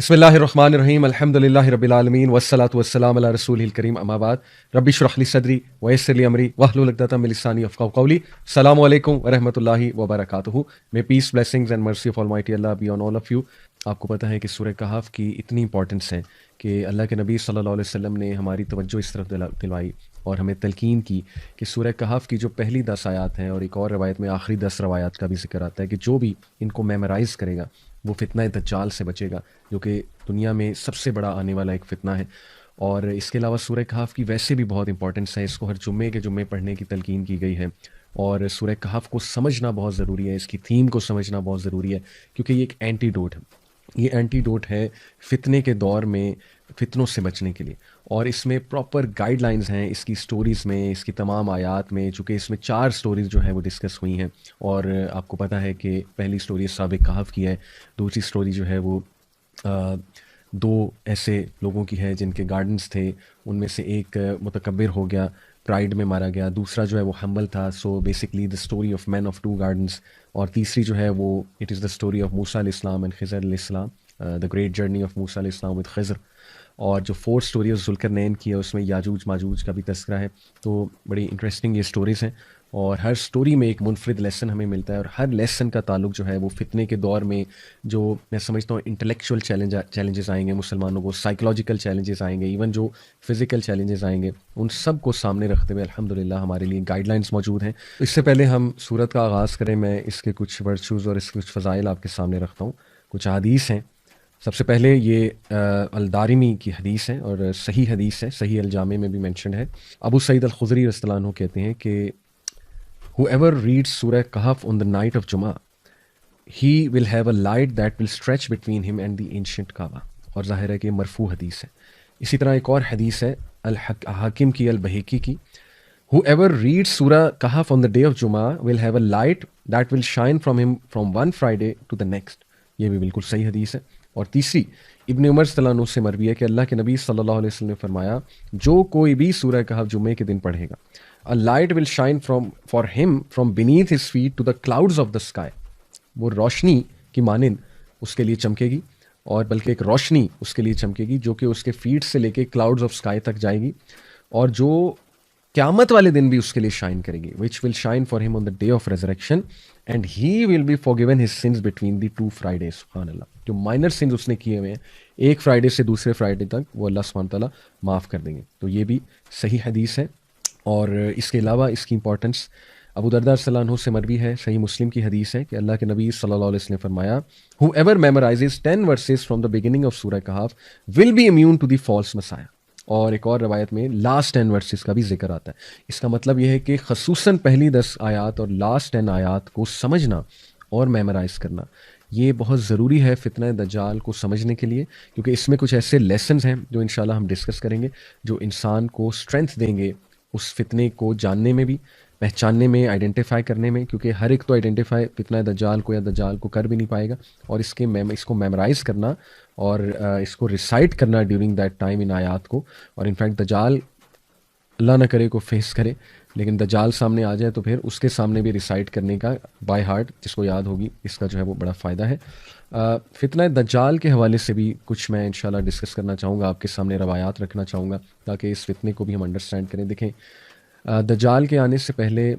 بسم اللہ الرحمن الرحیم الحمد للہ رب العالمین والصلاة والسلام علی رسول الکریم اما بعد رب اشرح لی صدری ویسر لی امری واحلل عقدۃ من لسانی یفقہوا قولی. السلام علیکم ورحمۃ اللہ وبرکاتہ. میں peace blessings and mercy of almighty Allah be on all of you. آپ کو پتہ ہے کہ سورہ کہف کی اتنی امپورٹنس ہے کہ اللہ کے نبی صلی اللہ علیہ وسلم نے ہماری توجہ اس طرف دلوائی اور ہمیں تلقین کی کہ سورہ کہف کی جو پہلی 10 آیات ہیں، اور ایک اور روایت میں آخری 10 روایات کا بھی ذکر آتا ہے کہ جو بھی ان کو میمورائز کرے گا وہ فتنہ دجال سے بچے گا، جو کہ دنیا میں سب سے بڑا آنے والا ایک فتنہ ہے. اور اس کے علاوہ سورہ کہف کی ویسے بھی بہت امپورٹنس ہے. اس کو ہر جمعے کے جمعے پڑھنے کی تلقین کی گئی ہے، اور سورہ کہف کو سمجھنا بہت ضروری ہے، اس کی تھیم کو سمجھنا بہت ضروری ہے، کیونکہ یہ ایک اینٹی ڈوٹ ہے. یہ اینٹی ڈوٹ ہے فتنے کے دور میں فتنوں سے بچنے کے لیے. اور اس میں پراپر گائیڈ لائنز ہیں اس کی سٹوریز میں، اس کی تمام آیات میں، چونکہ اس میں 4 سٹوریز جو ہیں وہ ڈسکس ہوئی ہیں. اور آپ کو پتہ ہے کہ پہلی سٹوری سابق کہف کی ہے، دوسری سٹوری جو ہے وہ 2 ایسے لوگوں کی ہے جن کے گارڈنز تھے، ان میں سے ایک متکبر ہو گیا، پرائڈ میں مارا گیا، دوسرا جو ہے وہ ہمبل تھا. So basically the story of man of 2 gardens. اور تیسری جو ہے وہ it is the story of Musa علیہ السلام اینڈ خضر علیہ السلام، the great journey of Musa علیہ السلام ود خضر. اور جو 4 سٹوری ہے ذوالقرنین کی ہے، اس میں یاجوج ماجوج کا بھی تذکرہ ہے. تو بڑی انٹرسٹنگ یہ سٹوریز ہیں، اور ہر سٹوری میں ایک منفرد لیسن ہمیں ملتا ہے، اور ہر لیسن کا تعلق جو ہے وہ فتنے کے دور میں جو میں سمجھتا ہوں انٹلیکچوئل چیلنجز آئیں گے مسلمانوں کو، سائیکولوجیکل چیلنجز آئیں گے، ایون جو فزیکل چیلنجز آئیں گے، ان سب کو سامنے رکھتے ہوئے الحمدللہ ہمارے لیے گائیڈ لائنس موجود ہیں. اس سے پہلے ہم سورت کا آغاز کریں، میں اس کے کچھ ورچوز اور اس کے کچھ فضائل آپ کے سامنے رکھتا ہوں. کچھ حدیث ہیں. سب سے پہلے یہ الدارمی کی حدیث ہے، اور صحیح حدیث ہے، صحیح الجامع میں بھی مینشنڈ ہے. ابو سعید الخدری رضی اللہ عنہ کہتے ہیں کہ whoever reads Surah Kahf on the night of Jummah, he will have a light that will stretch between him and the ancient Kaaba. اور ظاہر ہے کہ مرفوع حدیث ہے. اسی طرح ایک اور حدیث ہے حاکم کی البہیقی کی، whoever reads Surah Kahf on the day of Jummah will have a light that will shine from him from one Friday to the next. یہ بھی بالکل صحیح حدیث ہے. اور تیسری ابن عمر صلی اللہ عنہ سے مروی ہے کہ اللہ کے نبی صلی اللہ علیہ وسلم نے فرمایا، جو کوئی بھی سورہ کہف جمعے کے دن پڑھے گا، a light will shine for him from beneath his feet to the clouds of the sky. وہ روشنی کی مانند اس کے لیے چمکے گی، اور بلکہ ایک روشنی اس کے لیے چمکے گی جو کہ اس کے فیٹ سے لے کے کلاؤڈز آف سکائی تک جائے گی، اور جو قیامت والے دن بھی اس کے لیے شائن کرے گی. which will shine for him on the day of resurrection and he will be forgiven his sins between the 2 Fridays. سبحان اللہ. جو مائنر سنز اس نے کیے ہوئے ہیں ایک فرائیڈے سے دوسرے فرائیڈے تک، وہ اللہ سبحانہ تعالیٰ معاف کر دیں گے. تو یہ بھی صحیح حدیث ہے. اور اس کے علاوہ اس کی امپورٹنس ابو درداء صلی اللہ عنہ سے مروی ہے، صحیح مسلم کی حدیث ہے کہ اللہ کے نبی صلی اللہ علیہ وسلم نے فرمایا، whoever memorizes 10 verses from the beginning of Surah Kahf will be immune to the false messiah. اور ایک اور روایت میں لاسٹ 10 ورسز کا بھی ذکر آتا ہے. اس کا مطلب یہ ہے کہ خصوصاً پہلی 10 آیات اور لاسٹ 10 آیات کو سمجھنا اور میمورائز کرنا یہ بہت ضروری ہے فتنہ دجال کو سمجھنے کے لیے، کیونکہ اس میں کچھ ایسے لیسنز ہیں جو انشاءاللہ ہم ڈسکس کریں گے، جو انسان کو اسٹرینتھ دیں گے اس فتنے کو جاننے میں بھی، پہچاننے میں، آئیڈینٹیفائی کرنے میں. کیونکہ ہر ایک تو آئیڈینٹیفائی فتنہ دجال کو یا دجال کو کر بھی نہیں پائے گا، اور اس کو میمورائز کرنا اور اس کو ریسائٹ کرنا ڈیورنگ دیٹ ٹائم ان آیات کو. اور انفیکٹ دجال اللہ نہ کرے کو فیس کرے، لیکن دجال سامنے آ جائے تو پھر اس کے سامنے بھی ریسائٹ کرنے کا بائی ہارٹ جس کو یاد ہوگی، اس کا جو ہے وہ بڑا فائدہ ہے. فتنہ دجال کے حوالے سے بھی کچھ میں انشاءاللہ ڈسکس کرنا چاہوں گا، آپ کے سامنے روایات رکھنا چاہوں گا تاکہ اس فتنے کو بھی ہم انڈرسٹینڈ کریں. دیکھیں، دجال کے آنے سے پہلے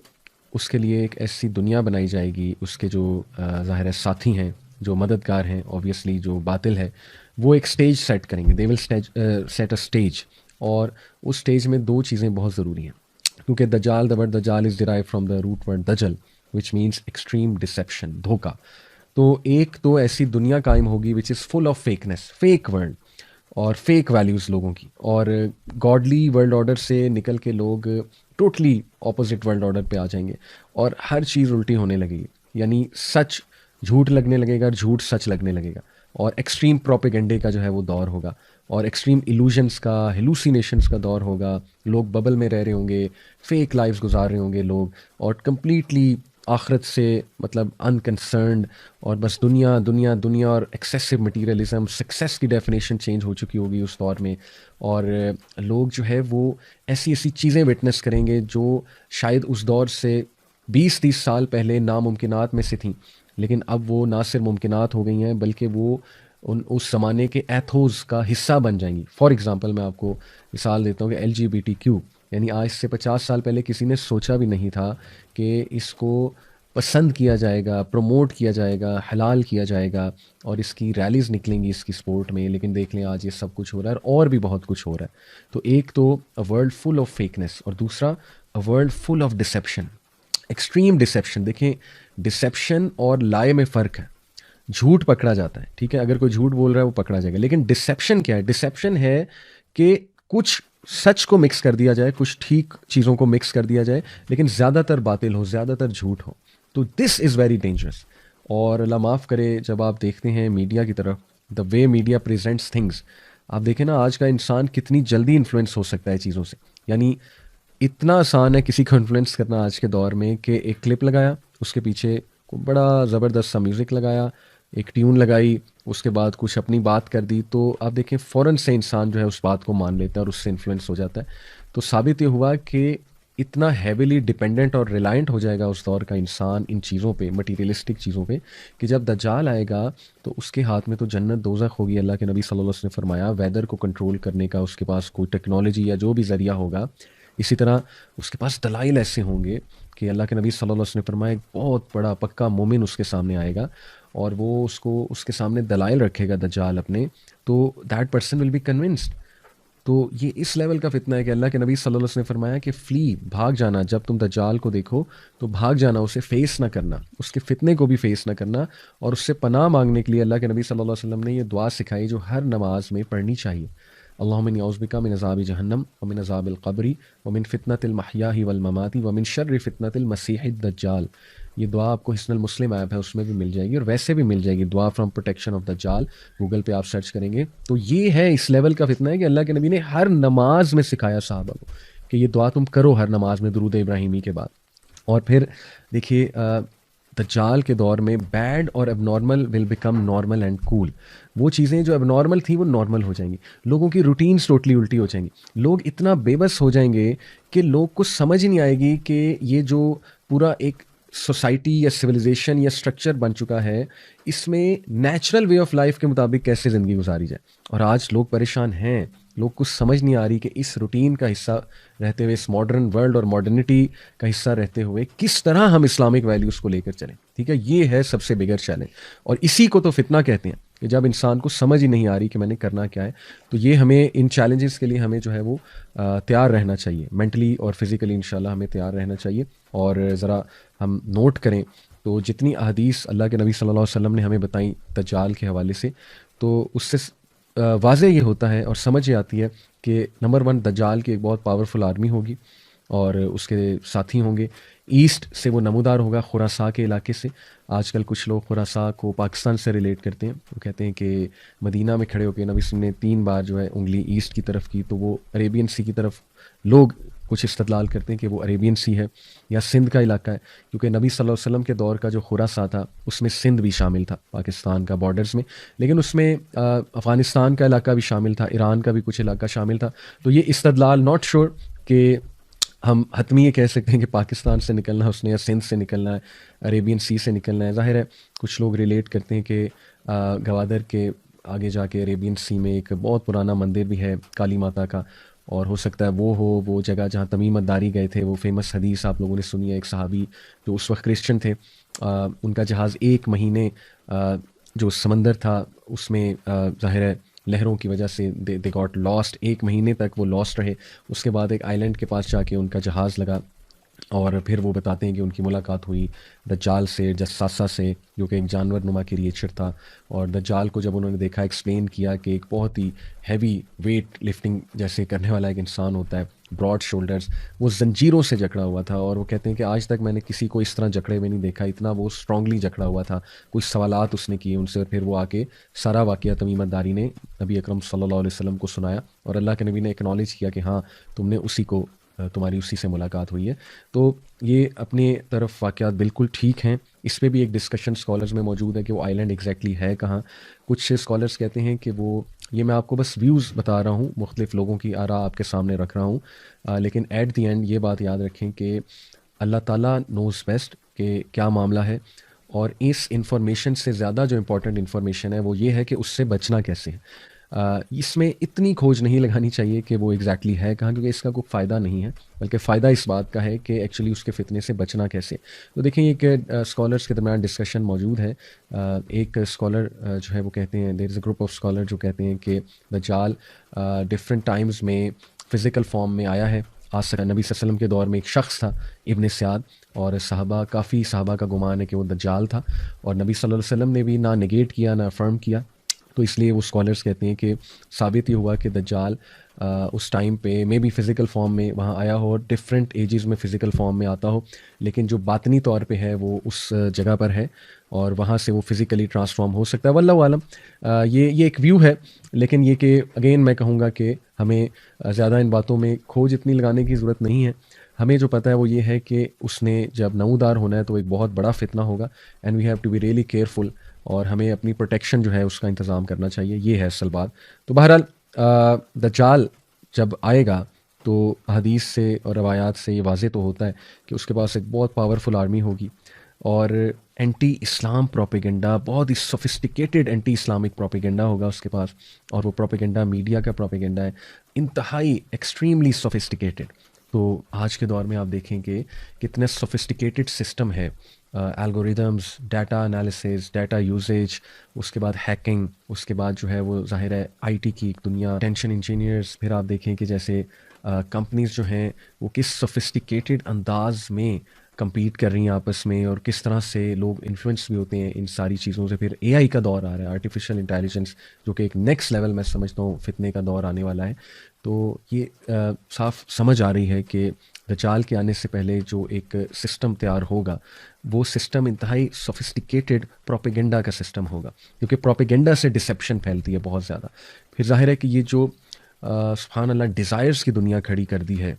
اس کے لیے ایک ایسی دنیا بنائی جائے گی، اس کے جو ظاہر ساتھی ہیں، جو مددگار ہیں، اوبویسلی جو باطل ہے، وہ ایک سٹیج سیٹ کریں گے. دے ول سیٹ اے سٹیج. اور اس سٹیج میں 2 چیزیں بہت ضروری ہیں، کیونکہ دجال، دا ورڈ دجال is derived from the root word دجل وچ مینس ایکسٹریم ڈسیپشن، دھوکہ. تو ایک تو ایسی دنیا قائم ہوگی which is full of fakeness, fake world اور فیک ویلیوز لوگوں کی، اور گاڈلی ورلڈ آرڈر سے نکل کے لوگ ٹوٹلی اپوزٹ ورلڈ آرڈر پہ آ جائیں گے، اور ہر چیز الٹی ہونے لگے گی. یعنی سچ جھوٹ لگنے لگے گا، جھوٹ سچ لگنے لگے گا، اور ایکسٹریم پروپیگنڈے کا جو ہے وہ دور ہوگا، اور ایکسٹریم ایلوژنس کا، ہیلوسینیشنس کا دور ہوگا. لوگ ببل میں رہ رہے ہوں گے، فیک لائفز گزار رہے ہوں گے لوگ، اور کمپلیٹلی آخرت سے مطلب انکنسرنڈ، اور بس دنیا دنیا دنیا، اور ایکسیسو مٹیریلزم، سکسیس کی ڈیفینیشن چینج ہو چکی ہوگی اس دور میں. اور لوگ جو ہے وہ ایسی ایسی چیزیں وٹنس کریں گے جو شاید اس دور سے 20-30 سال پہلے ناممکنات میں سے تھیں، لیکن اب وہ نہ صرف ممکنات ہو گئی ہیں بلکہ وہ اس زمانے کے ایتھوز کا حصہ بن جائیں گی. فار ایگزامپل میں آپ کو مثال دیتا ہوں کہ LGBTQ، یعنی آج سے 50 سال پہلے کسی نے سوچا بھی نہیں تھا کہ اس کو پسند کیا جائے گا، پروموٹ کیا جائے گا، حلال کیا جائے گا، اور اس کی ریلیز نکلیں گی اس کی سپورٹ میں. لیکن دیکھ لیں آج یہ سب کچھ ہو رہا ہے، اور بھی بہت کچھ ہو رہا ہے. تو ایک تو اے ورلڈ فل آف فیکنس، اور دوسرا a world full of deception, extreme deception. دیکھیں ڈسیپشن اور لائے میں فرق ہے. جھوٹ پکڑا جاتا ہے، ٹھیک ہے، اگر کوئی جھوٹ بول رہا ہے وہ پکڑا جائے گا. لیکن ڈسیپشن کیا ہے؟ ڈسیپشن ہے کہ کچھ سچ کو مکس کر دیا جائے، کچھ ٹھیک چیزوں کو مکس کر دیا جائے، لیکن زیادہ تر باطل ہو، زیادہ تر جھوٹ ہو. تو دس از ویری ڈینجرس. اور اللہ معاف کرے، جب آپ دیکھتے ہیں میڈیا کی طرف، دا وے میڈیا پریزنٹس تھنگس، آپ دیکھیں نا آج کا انسان کتنی جلدی انفلوئنس ہو سکتا ہے چیزوں سے. یعنی اتنا آسان ہے کسی کو انفلوئنس کرنا آج کے دور میں کہ ایک کلپ لگایا، اس کے پیچھے بڑا زبردست سا میوزک لگایا، ایک ٹیون لگائی، اس کے بعد کچھ اپنی بات کر دی، تو آپ دیکھیں فوراً سے انسان جو ہے اس بات کو مان لیتا ہے اور اس سے انفلوئنس ہو جاتا ہے. تو ثابت یہ ہوا کہ اتنا ہیویلی ڈپینڈنٹ اور ریلائنٹ ہو جائے گا اس دور کا انسان ان چیزوں پہ، مٹیریلسٹک چیزوں پہ، کہ جب دجال آئے گا تو اس کے ہاتھ میں تو جنت دوزخ ہوگی. اللہ کے نبی صلی اللہ علیہ وسلم نے فرمایا ویدر کو کنٹرول کرنے کا اس کے پاس کوئی ٹیکنالوجی یا جو بھی ذریعہ ہوگا. اسی طرح اس کے پاس دلائل ایسے ہوں گے کہ اللہ کے نبی صلی اللہ علیہ وسلم نے فرمایا ایک بہت بڑا پکا مومن اس کے سامنے آئے گا، اور وہ اس کے سامنے دلائل رکھے گا دجال اپنے، تو that person will be convinced. تو یہ اس لیول کا فتنہ ہے کہ اللہ کے نبی صلی اللہ علیہ وسلم نے فرمایا کہ فلی، بھاگ جانا، جب تم دجال کو دیکھو تو بھاگ جانا، اسے فیس نہ کرنا، اس کے فتنے کو بھی فیس نہ کرنا. اور اس سے پناہ مانگنے کے لیے اللہ کے نبی صلی اللہ علیہ وسلم نے یہ دعا سکھائی جو ہر نماز میں پڑھنی چاہیے. اللہم انی اعوذ بک من عذاب جہنم ومن عذاب القبر ومن فتنۃ المحیاء والممات ومن شر فتنۃ المسیح الدجال. یہ دعا آپ کو حصن المسلم ایپ ہے اس میں بھی مل جائے گی، اور ویسے بھی مل جائے گی، دعا فرام پروٹیکشن آف دجال، گوگل پہ آپ سرچ کریں گے. تو یہ ہے اس لیول کا فتنہ ہے کہ اللہ کے نبی نے ہر نماز میں سکھایا صحابہ کو کہ یہ دعا تم کرو ہر نماز میں درود ابراہیمی کے بعد. اور پھر دیکھیے دجال کے دور میں بیڈ اور abnormal will become normal and cool. وہ چیزیں جو اب نارمل تھیں وہ نارمل ہو جائیں گی، لوگوں کی روٹینز ٹوٹلی الٹی ہو جائیں گی، لوگ اتنا بے بس ہو جائیں گے کہ لوگ کو سمجھ نہیں آئے گی کہ یہ جو پورا ایک سوسائٹی یا سویلائزیشن یا اسٹرکچر بن چکا ہے، اس میں نیچرل وے آف لائف کے مطابق کیسے زندگی گزاری جائے. اور آج لوگ پریشان ہیں، لوگ کو سمجھ نہیں آ رہی کہ اس روٹین کا حصہ رہتے ہوئے، اس ماڈرن ورلڈ اور ماڈرنٹی کا حصہ رہتے ہوئے کس طرح ہم اسلامک ویلیوز کو لے کر چلیں. ٹھیک ہے، یہ ہے سب سے بگر چیلنج، اور اسی کو تو فتنہ کہتے ہیں کہ جب انسان کو سمجھ ہی نہیں آ رہی کہ میں نے کرنا کیا ہے. تو یہ ہمیں ان چیلنجز کے لیے ہمیں جو ہے وہ تیار رہنا چاہیے، مینٹلی اور فزیکلی انشاءاللہ ہمیں تیار رہنا چاہیے. اور ذرا ہم نوٹ کریں تو جتنی احادیث اللہ کے نبی صلی اللہ علیہ وسلم نے ہمیں بتائیں دجال کے حوالے سے، تو اس سے واضح یہ ہوتا ہے اور سمجھ یہ آتی ہے کہ نمبر 1 دجال کی ایک بہت پاورفل آرمی ہوگی اور اس کے ساتھی ہوں گے. ایسٹ سے وہ نمودار ہوگا، خراساں کے علاقے سے. آج کل کچھ لوگ خراساں کو پاکستان سے ریلیٹ کرتے ہیں، وہ کہتے ہیں کہ مدینہ میں کھڑے ہو کے نبی صلی اللہ علیہ وسلم نے 3 بار جو ہے انگلی ایسٹ کی طرف کی، تو وہ عریبین سی کی طرف لوگ کچھ استدلال کرتے ہیں کہ وہ عریبین سی ہے یا سندھ کا علاقہ ہے، کیونکہ نبی صلی اللہ علیہ وسلم کے دور کا جو خراساں تھا اس میں سندھ بھی شامل تھا پاکستان کا بارڈرز میں، لیکن اس میں افغانستان کا علاقہ بھی شامل تھا، ایران کا بھی کچھ علاقہ شامل تھا. تو یہ استدلال ناٹ شور کہ ہم حتمی یہ کہہ سکتے ہیں کہ پاکستان سے نکلنا ہے اس نے یا سندھ سے نکلنا ہے، عریبین سی سے نکلنا ہے. ظاہر ہے کچھ لوگ ریلیٹ کرتے ہیں کہ گوادر کے آگے جا کے عریبین سی میں ایک بہت پرانا مندر بھی ہے کالی ماتا کا، اور ہو سکتا ہے وہ جگہ جہاں تمیم الداری گئے تھے. وہ فیمس حدیث آپ لوگوں نے سنی ہے، ایک صحابی جو اس وقت کرسچن تھے، ان کا جہاز 1 مہینے جو سمندر تھا اس میں ظاہر ہے لہروں کی وجہ سے دے گاٹ لاسٹ، 1 مہینے تک وہ لاسٹ رہے. اس کے بعد ایک آئی لینڈ کے پاس جا کے ان کا جہاز لگا، اور پھر وہ بتاتے ہیں کہ ان کی ملاقات ہوئی دجال سے، جساسہ سے، جو کہ ایک جانور نما کریچر تھا. اور دجال کو جب انہوں نے دیکھا، ایکسپلین کیا کہ ایک بہت ہی ہیوی ویٹ لفٹنگ جیسے کرنے والا ایک انسان ہوتا ہے، براڈ شولڈرز، وہ زنجیروں سے جکڑا ہوا تھا. اور وہ کہتے ہیں کہ آج تک میں نے کسی کو اس طرح جکڑے ہوئے نہیں دیکھا، اتنا وہ اسٹرانگلی جکڑا ہوا تھا. کچھ سوالات اس نے کیے ان سے، اور پھر وہ آ کے سارا واقعہ تمیم الداری نے نبی اکرم صلی اللہ علیہ وسلم کو سنایا، اور اللہ کے نبی نے اکنالج کیا کہ ہاں تم نے تمہاری اسی سے ملاقات ہوئی ہے. تو یہ اپنے طرف واقعات بالکل ٹھیک ہیں. اس پہ بھی ایک ڈسکشن سکالرز میں موجود ہے کہ وہ آئی لینڈ ایگزیکٹلی ہے کہاں. کچھ سکالرز کہتے ہیں کہ یہ میں آپ کو بس ویوز بتا رہا ہوں، مختلف لوگوں کی آراء آپ کے سامنے رکھ رہا ہوں، لیکن ایٹ دی اینڈ یہ بات یاد رکھیں کہ اللہ تعالیٰ نوز بیسٹ کہ کیا معاملہ ہے. اور اس انفارمیشن سے زیادہ جو امپورٹنٹ انفارمیشن ہے وہ یہ ہے کہ اس سے بچنا کیسے ہے. اس میں اتنی کھوج نہیں لگانی چاہیے کہ وہ ایگزیکٹلی ہے کہاں، کیونکہ اس کا کوئی فائدہ نہیں ہے، بلکہ فائدہ اس بات کا ہے کہ ایکچولی اس کے فتنے سے بچنا کیسے. تو دیکھیں ایک اسکالرس کے درمیان ڈسکشن موجود ہے. ایک اسکالر جو ہے وہ کہتے ہیں، دیر از اے گروپ آف اسکالر جو کہتے ہیں کہ دجال ڈفرینٹ ٹائمز میں فزیکل فارم میں آیا ہے. آج نبی صلی اللہ علیہ وسلم کے دور میں ایک شخص تھا ابن سیاد، اور کافی صحابہ کا گمان ہے کہ وہ دجال تھا، اور نبی صلی اللہ علیہ وسلم نے بھی نہ نگیٹ کیا نہ افرم کیا. تو اس لیے وہ اسکالرس کہتے ہیں کہ ثابت یہ ہوا کہ دجال اس ٹائم پہ مے بی فزیکل فارم میں وہاں آیا ہو، اور ڈفرینٹ ایجز میں فزیکل فارم میں آتا ہو، لیکن جو باطنی طور پہ ہے وہ اس جگہ پر ہے، اور وہاں سے وہ فزیکلی ٹرانسفارم ہو سکتا ہے. واللہ عالم. یہ ایک ویو ہے، لیکن یہ کہ اگین میں کہوں گا کہ ہمیں زیادہ ان باتوں میں کھوج اتنی لگانے کی ضرورت نہیں ہے. ہمیں جو پتہ ہے وہ یہ ہے کہ اس نے جب نمودار ہونا ہے تو ایک بہت بڑا فتنہ ہوگا، and we have to be really careful, اور ہمیں اپنی پروٹیکشن جو ہے اس کا انتظام کرنا چاہیے. یہ ہے اصل بات. تو بہرحال دجال جب آئے گا تو حدیث سے اور روایات سے یہ واضح تو ہوتا ہے کہ اس کے پاس ایک بہت پاورفل آرمی ہوگی، اور اینٹی اسلام پروپیگنڈا، بہت ہی سوفسٹیکیٹڈ اینٹی اسلامک پروپیگنڈا ہوگا اس کے پاس، اور وہ پروپیگنڈا میڈیا کا پروپیگنڈا ہے، انتہائی ایکسٹریملی سوفسٹیکیٹڈ. تو آج کے دور میں آپ دیکھیں کہ کتنے سوفسٹیکیٹڈ سسٹم ہے، algorithms, data analysis, data usage, اس کے بعد ہیکنگ، اس کے بعد جو ہے وہ ظاہر ہے آئی ٹی کی ایک دنیا، ٹینشن انجینئرز. پھر آپ دیکھیں کہ جیسے کمپنیز جو ہیں وہ کس سوفسٹیکیٹڈ انداز میں کمپیٹ کر رہی ہیں آپس میں، اور کس طرح سے لوگ انفلوئنس بھی ہوتے ہیں ان ساری چیزوں سے. پھر اے آئی کا دور آ رہا ہے، آرٹیفیشیل انٹیلیجنس، جو کہ ایک نیکسٹ لیول میں سمجھتا ہوں فتنے کا دور آنے والا ہے. تو یہ صاف سمجھ آ رہی ہے کہ دجال کے آنے سے پہلے جو ایک سسٹم تیار ہوگا وہ سسٹم انتہائی سوفسٹیکیٹڈ پروپیگنڈا کا سسٹم ہوگا، کیونکہ پروپیگنڈا سے ڈسیپشن پھیلتی ہے بہت زیادہ. پھر ظاہر ہے کہ یہ جو سبحان اللہ ڈیزائرز کی دنیا کھڑی کر دی ہے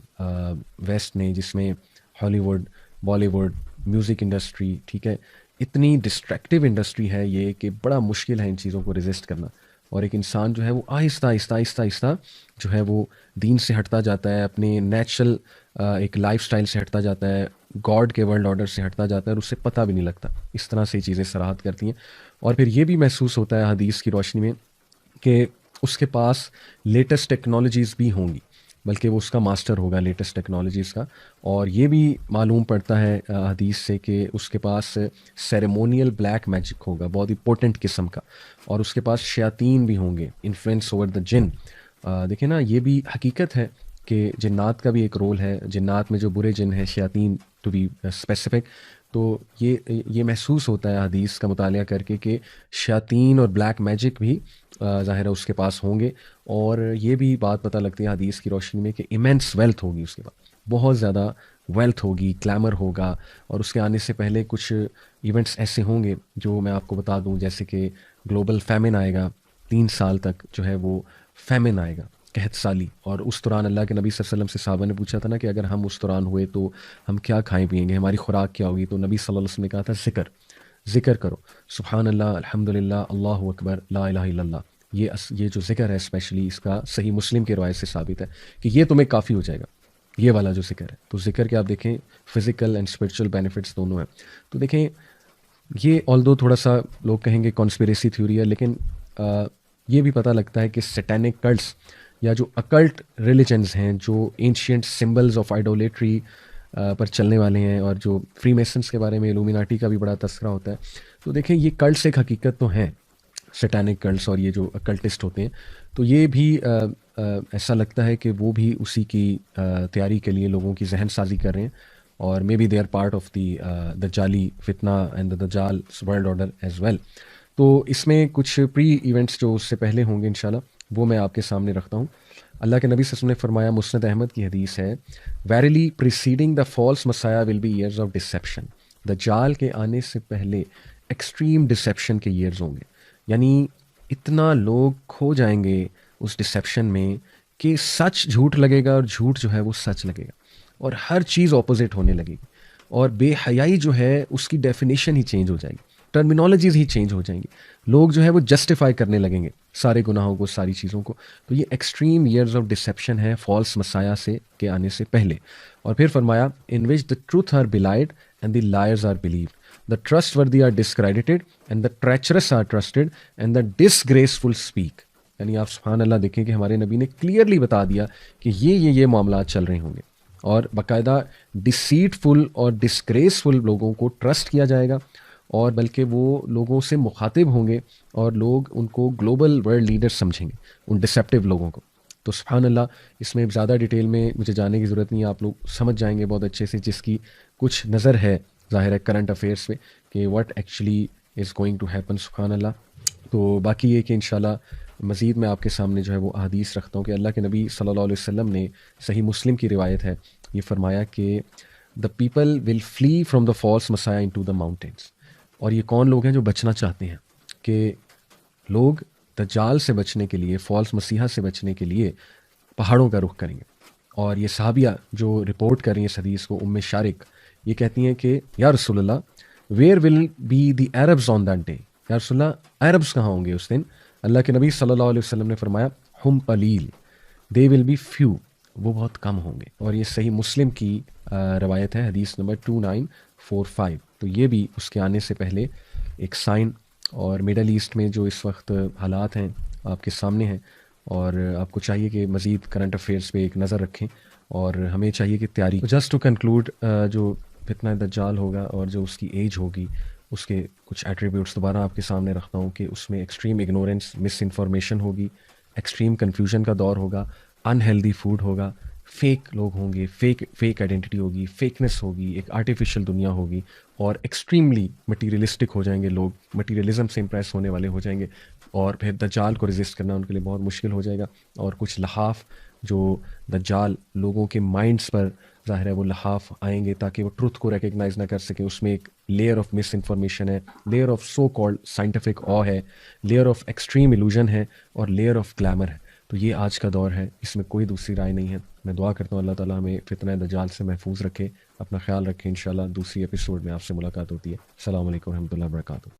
ویسٹ نے، جس میں Hollywood, Bollywood, music industry, ٹھیک ہے، اتنی ڈسٹریکٹیو انڈسٹری ہے یہ کہ بڑا مشکل ہے ان چیزوں کو ریزسٹ کرنا. اور ایک انسان جو ہے وہ آہستہ آہستہ آہستہ آہستہ جو ہے وہ دین سے ہٹتا جاتا ہے، اپنے نیچرل ایک لائف سٹائل سے ہٹتا جاتا ہے، گاڈ کے ورلڈ آرڈر سے ہٹتا جاتا ہے، اور اس سے پتہ بھی نہیں لگتا. اس طرح سے یہ چیزیں صراحت کرتی ہیں. اور پھر یہ بھی محسوس ہوتا ہے حدیث کی روشنی میں کہ اس کے پاس لیٹسٹ ٹیکنالوجیز بھی ہوں گی، بلکہ وہ اس کا ماسٹر ہوگا لیٹسٹ ٹیکنالوجیز کا. اور یہ بھی معلوم پڑتا ہے حدیث سے کہ اس کے پاس سیریمونیل بلیک میجک ہوگا، بہت ہی پوٹنٹ قسم کا، اور اس کے پاس شیاطین بھی ہوں گے، انفلوئنس اوور دا جن. دیکھیں نا، یہ بھی حقیقت ہے کہ جنات کا بھی ایک رول ہے. جنات میں جو برے جن ہیں، شیاطین ٹو بی اسپیسیفک، تو یہ محسوس ہوتا ہے حدیث کا مطالعہ کر کے کہ شیاطین اور بلیک میجک بھی ظاہر ہے اس کے پاس ہوں گے. اور یہ بھی بات پتہ لگتی ہے حدیث کی روشنی میں کہ ایمینس ویلتھ ہوگی اس کے پاس، بہت زیادہ ویلتھ ہوگی، کلیمر ہوگا. اور اس کے آنے سے پہلے کچھ ایونٹس ایسے ہوں گے جو میں آپ کو بتا دوں، جیسے کہ گلوبل فیمن آئے گا، 3 سال تک جو ہے وہ فیمن آئے گا، قحط سالی. اور اس دوران اللہ کے نبی صلی اللہ علیہ وسلم سے صحابہ نے پوچھا تھا نا کہ اگر ہم اس دوران ہوئے تو ہم کیا کھائیں پیئیں گے، ہماری خوراک کیا ہوگی؟ تو نبی صلی اللہ علیہ وسلم نے کہا تھا ذکر کرو، سبحان اللہ، الحمدللہ، اللہ اکبر، لا الہ الا اللہ. یہ جو ذکر ہے اسپیشلی، اس کا صحیح مسلم کی روایت سے ثابت ہے کہ یہ تمہیں کافی ہو جائے گا، یہ والا جو ذکر ہے. تو ذکر کے آپ دیکھیں فزیکل اینڈ اسپرچل بینیفٹس دونوں ہیں. تو دیکھیں یہ آلدو تھوڑا سا لوگ کہیں گے کانسپیریسی تھیوری ہے، لیکن یہ بھی پتہ لگتا ہے کہ سیٹینک کلٹس یا جو اکلٹ ریلیجنز ہیں، جو اینشینٹ سمبلز آف آئیڈولیٹری پر چلنے والے ہیں، اور جو فری میسنس کے بارے میں الومیناٹی کا بھی بڑا تذکرہ ہوتا ہے. تو دیکھیں یہ کلٹس ایک حقیقت تو ہیں، سیٹینک کلٹس، اور یہ جو اکلٹسٹ ہوتے ہیں، تو یہ بھی ایسا لگتا ہے کہ وہ بھی اسی کی تیاری کے لیے لوگوں کی ذہن سازی کر رہے ہیں، اور maybe they are part of the دجالی فتنہ اینڈ دا دجال ورلڈ آرڈر ایز ویل. تو اس میں کچھ پری ایونٹس جو اس سے پہلے ہوں گے انشاءاللہ وہ میں آپ کے سامنے رکھتا ہوں. اللہ کے نبی صلی اللہ علیہ وسلم نے فرمایا، مسند احمد کی حدیث ہے، verily preceding the false messiah will be years of deception. دجال کے آنے سے پہلے ایکسٹریم ڈسیپشن کے ایئرز ہوں گے، یعنی اتنا لوگ کھو جائیں گے اس ڈسیپشن میں کہ سچ جھوٹ لگے گا اور جھوٹ جو ہے وہ سچ لگے گا، اور ہر چیز اپوزٹ ہونے لگے گی. اور بے حیائی جو ہے اس کی ڈیفینیشن ہی چینج ہو جائے گی، ٹرمینالوجیز ہی چینج ہو جائیں گی. لوگ جو ہے وہ جسٹیفائی کرنے لگیں گے سارے گناہوں کو، ساری چیزوں کو. تو یہ ایکسٹریم ایئرز آف ڈسیپشن ہے فالس مسایہ سے کے آنے سے پہلے. اور پھر فرمایا، in which the truth are belied and the liars are believed. the trustworthy are discredited and the treacherous are trusted and the disgraceful speak. یعنی آپ سبحان اللہ دیکھیں کہ ہمارے نبی نے کلیئرلی بتا دیا کہ یہ معاملات چل رہے ہوں گے، اور باقاعدہ ڈسیٹفل اور ڈسگریسفل لوگوں کو ٹرسٹ کیا جائے گا، اور بلکہ وہ لوگوں سے مخاطب ہوں گے اور لوگ ان کو گلوبل ورلڈ لیڈر سمجھیں گے، ان ڈسیپٹیو لوگوں کو. تو سبحان اللہ، اس میں زیادہ ڈیٹیل میں مجھے جانے کی ضرورت نہیں ہے، آپ لوگ سمجھ جائیں گے بہت اچھے سے، جس کی کچھ نظر ہے ظاہر ہے کرنٹ افیئرس میں کہ what actually is going to happen. سبحان اللہ. تو باقی یہ کہ انشاءاللہ مزید میں آپ کے سامنے جو ہے وہ احادیث رکھتا ہوں کہ اللہ کے نبی صلی اللہ علیہ وسلم نے، صحیح مسلم کی روایت ہے، یہ فرمایا کہ the people will flee from the false messiah into the mountains. اور یہ کون لوگ ہیں جو بچنا چاہتے ہیں؟ کہ لوگ دجال سے بچنے کے لیے، فالس مسیحا سے بچنے کے لیے پہاڑوں کا رخ کریں گے. اور یہ صحابیہ جو رپورٹ کر رہی ہیں اس حدیث کو، ام شارق، یہ کہتی ہیں کہ یا رسول اللہ where will be the Arabs on that day, یا رسول اللہ عربز کہاں ہوں گے اس دن؟ اللہ کے نبی صلی اللہ علیہ وسلم نے فرمایا ہم قلیل، دے ول بی فیو، وہ بہت کم ہوں گے. اور یہ صحیح مسلم کی روایت ہے، حدیث نمبر 2945. تو یہ بھی اس کے آنے سے پہلے ایک سائن. اور میڈل ایسٹ میں جو اس وقت حالات ہیں آپ کے سامنے ہیں، اور آپ کو چاہیے کہ مزید کرنٹ افیئرس پہ ایک نظر رکھیں، اور ہمیں چاہیے کہ تیاری. جسٹ ٹو کنکلوڈ، جو فتنہ دجال ہوگا اور جو اس کی ایج ہوگی، اس کے کچھ ایٹریبیوٹس دوبارہ آپ کے سامنے رکھتا ہوں کہ اس میں ایکسٹریم اگنورینس، مس انفارمیشن ہوگی، ایکسٹریم کنفیوژن کا دور ہوگا، انہیلدی فوڈ ہوگا، فیک لوگ ہوں گے، فیک آئیڈینٹی ہوگی، فیکنس ہوگی، ایک آرٹیفیشل دنیا ہوگی، اور ایکسٹریملی مٹیریلسٹک ہو جائیں گے لوگ، مٹیریلزم سے امپریس ہونے والے ہو جائیں گے، اور پھر دجال کو ریزسٹ کرنا ان کے لیے بہت مشکل ہو جائے گا. اور کچھ لحاف جو دجال لوگوں کے مائنڈس پر ظاہر ہے وہ لحاف آئیں گے تاکہ وہ ٹروتھ کو ریکگنائز نہ کر سکیں. اس میں ایک لیئر آف مس انفارمیشن ہے، layer of so called scientific آ ہے، لیئر آف ایکسٹریم ایلوژن ہے، اور لیئر آف گلیمر ہے. تو یہ آج کا دور ہے، اس میں کوئی دوسری رائے نہیں ہے. میں دعا کرتا ہوں اللہ تعالیٰ ہمیں فتنہ دجال سے محفوظ رکھے. اپنا خیال رکھیں. انشاءاللہ دوسری ایپیسوڈ میں آپ سے ملاقات ہوتی ہے. السلام علیکم ورحمۃ اللہ وبرکاتہ.